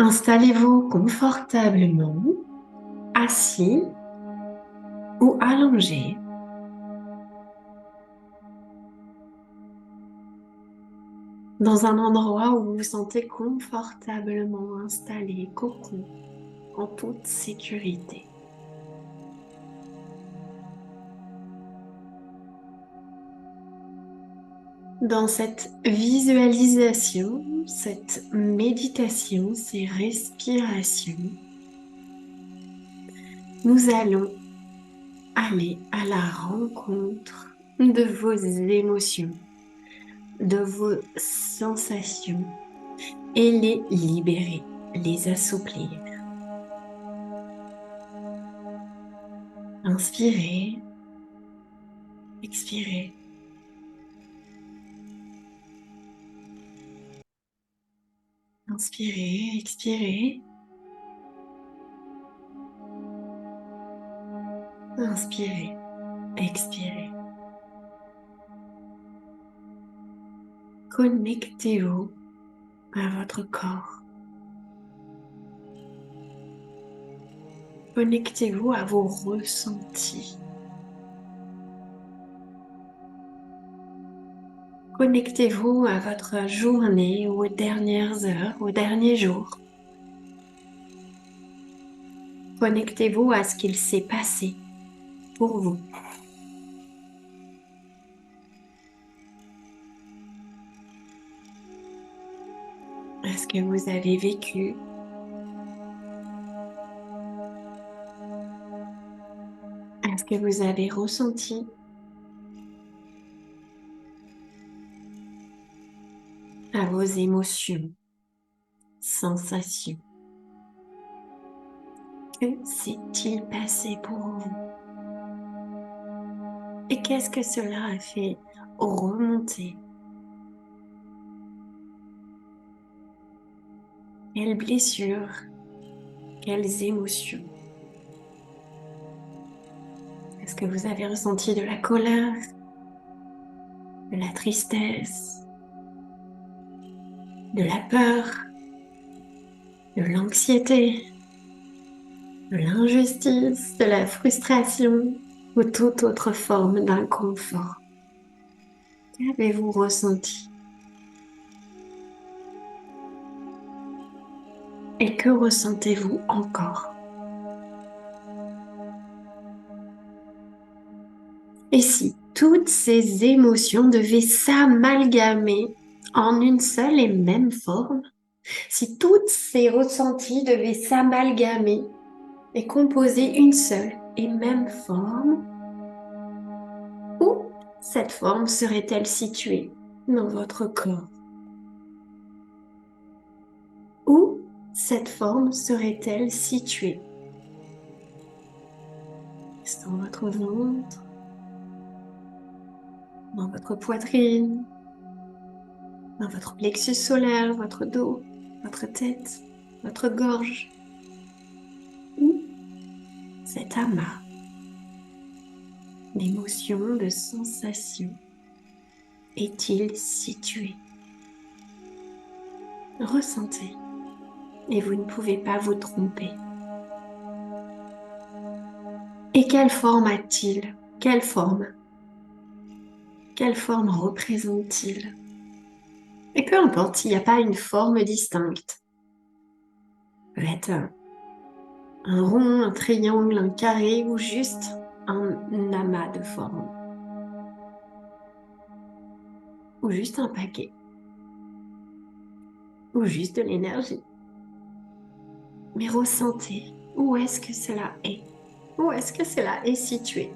Installez-vous confortablement, assis ou allongé. Dans un endroit où vous vous sentez confortablement installé, cocon, en toute sécurité. Dans cette visualisation, cette méditation, ces respirations, nous allons aller à la rencontre de vos émotions, de vos sensations et les libérer, les assouplir. Inspirez, expirez. Inspirez, expirez. Inspirez, expirez. Connectez-vous à votre corps. Connectez-vous à vos ressentis. Connectez-vous à votre journée, aux dernières heures, aux derniers jours. Connectez-vous à ce qu'il s'est passé pour vous. À ce que vous avez vécu. À ce que vous avez ressenti. À vos émotions, sensations. Que s'est-il passé pour vous? Et qu'est-ce que cela a fait remonter? Quelles blessures? Quelles émotions? Est-ce que vous avez ressenti de la colère, de la tristesse, de la peur, de l'anxiété, de l'injustice, de la frustration ou toute autre forme d'inconfort? Qu'avez-vous ressenti? Et que ressentez-vous encore? Et si toutes ces émotions devaient s'amalgamer en une seule et même forme, si toutes ces ressentis devaient s'amalgamer et composer une seule et même forme, où cette forme serait-elle située dans votre corps? Où cette forme serait-elle située? Est-ce dans votre ventre, dans votre poitrine, dans votre plexus solaire, votre dos, votre tête, votre gorge? Où cet amas d'émotions, de sensations est-il situé? Ressentez et vous ne pouvez pas vous tromper. Et quelle forme a-t-il? Quelle forme? Quelle forme représente-t-il? Et peu importe s'il n'y a pas une forme distincte. Ça peut être un rond, un triangle, un carré ou juste un amas de formes. Ou juste un paquet. Ou juste de l'énergie. Mais ressentez, où est-ce que cela est? Où est-ce que cela est situé?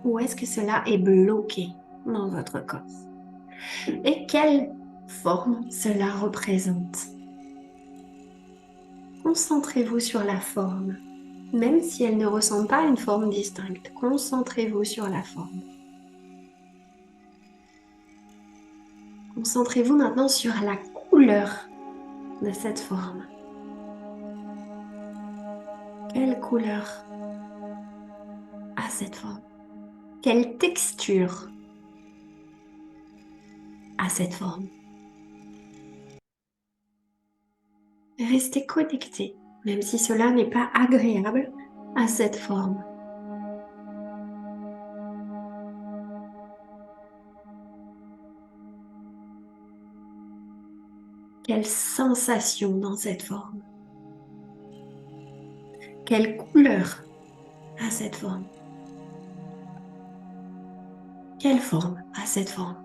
Où est-ce que cela est bloqué dans votre corps? Et quelle forme cela représente? Concentrez-vous sur la forme, même si elle ne ressemble pas à une forme distincte. Concentrez-vous sur la forme. Concentrez-vous maintenant sur la couleur de cette forme. Quelle couleur a cette forme? Quelle texture a cette forme? restez connecté, même si cela n'est pas agréable, à cette forme. Quelle sensation dans cette forme? Quelle couleur a cette forme? Quelle forme a cette forme?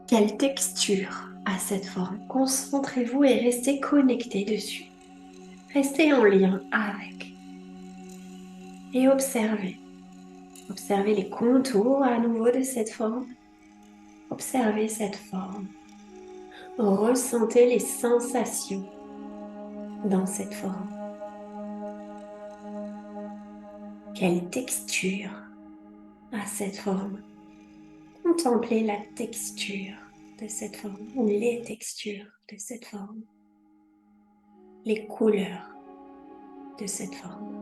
Quelle texture a cette forme? Concentrez-vous et restez connecté dessus. Restez en lien avec. Et observez. Observez les contours à nouveau de cette forme. Observez cette forme. Ressentez les sensations dans cette forme. Quelle texture a cette forme? Contemplez la texture de cette forme ou les textures de cette forme. Les couleurs de cette forme.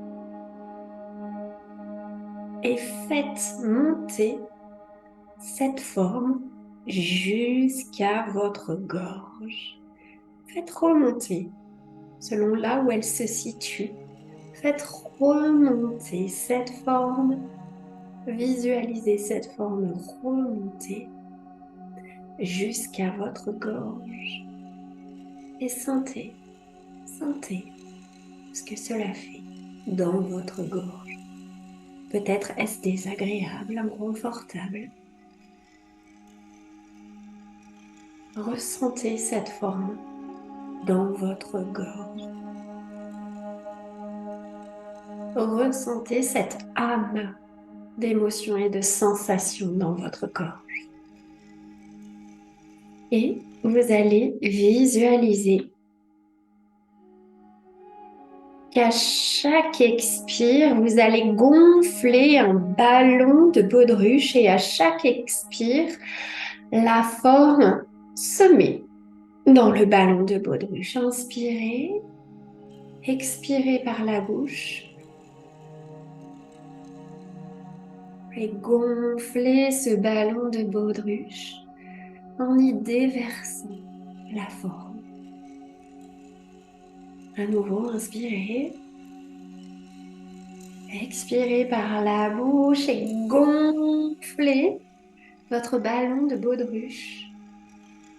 Et faites monter cette forme jusqu'à votre gorge. Faites remonter selon là où elle se situe. Faites remonter cette forme. Visualisez cette forme remonter jusqu'à votre gorge. Et sentez ce que cela fait dans votre gorge. Peut-être est-ce désagréable, inconfortable. Ressentez cette forme dans votre gorge. Ressentez cette âme d'émotions et de sensations dans votre corps. Et vous allez visualiser qu'à chaque expire, vous allez gonfler un ballon de baudruche et à chaque expire, la forme se met dans le ballon de baudruche. Inspirez, expirez par la bouche et gonflez ce ballon de baudruche en y déversant la forme. À nouveau, inspirez. Expirez par la bouche et gonflez votre ballon de baudruche.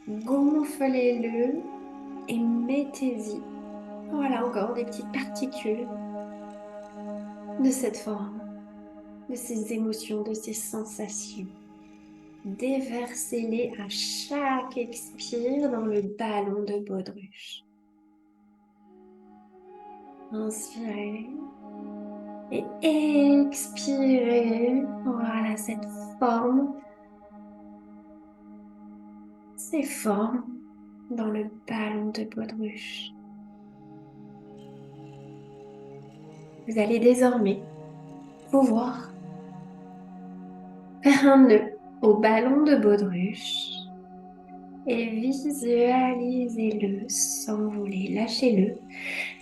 Gonflez-le et mettez-y, voilà encore des petites particules de cette forme, de ces émotions, de ces sensations. Déversez-les à chaque expire dans le ballon de baudruche. Inspirez et expirez. Voilà cette forme, ces formes dans le ballon de baudruche. Vous allez désormais pouvoir faire un nœud au ballon de baudruche et visualisez-le s'envoler. Lâchez-le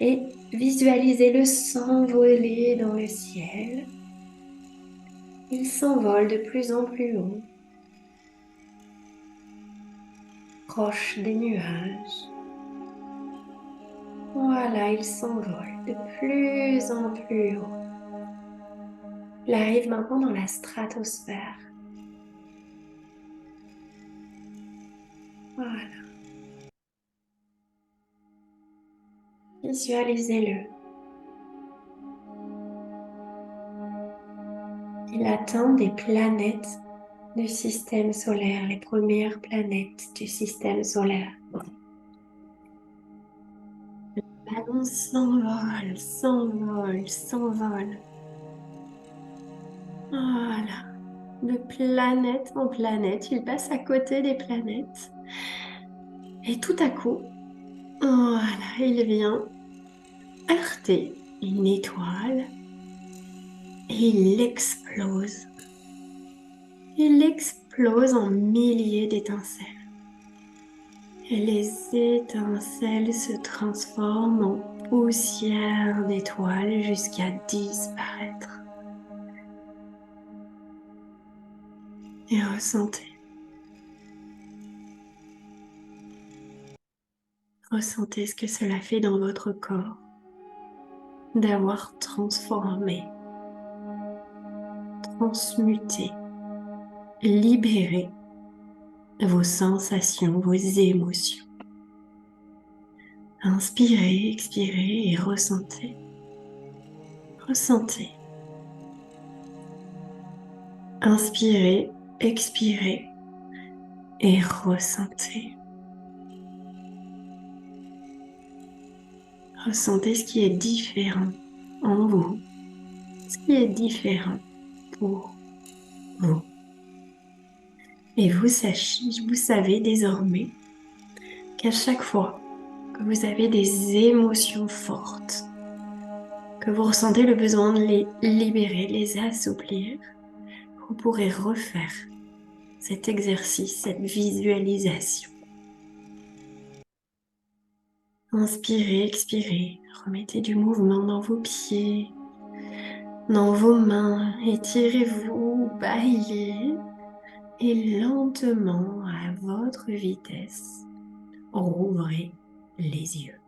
et visualisez-le s'envoler dans le ciel. Il s'envole de plus en plus haut, proche des nuages. Voilà, il s'envole de plus en plus haut. Il arrive maintenant dans la stratosphère. Voilà. Visualisez-le. Il atteint des planètes du système solaire, les premières planètes du système solaire. Le ballon s'envole, s'envole, s'envole. Voilà. De planète en planète, il passe à côté des planètes. Et tout à coup, voilà, il vient heurter une étoile et il explose. Il explose en milliers d'étincelles. Et les étincelles se transforment en poussière d'étoiles jusqu'à disparaître. Et ressentez. Ressentez ce que cela fait dans votre corps d'avoir transformé, transmuté, libéré vos sensations, vos émotions. Inspirez, expirez et ressentez. Ressentez. Inspirez, expirez et ressentez. Ressentez ce qui est différent en vous, ce qui est différent pour vous. Et vous savez désormais qu'à chaque fois que vous avez des émotions fortes, que vous ressentez le besoin de les libérer, de les assouplir, vous pourrez refaire cet exercice, cette visualisation. Inspirez, expirez, remettez du mouvement dans vos pieds, dans vos mains, étirez-vous, baillez et lentement, à votre vitesse, rouvrez les yeux.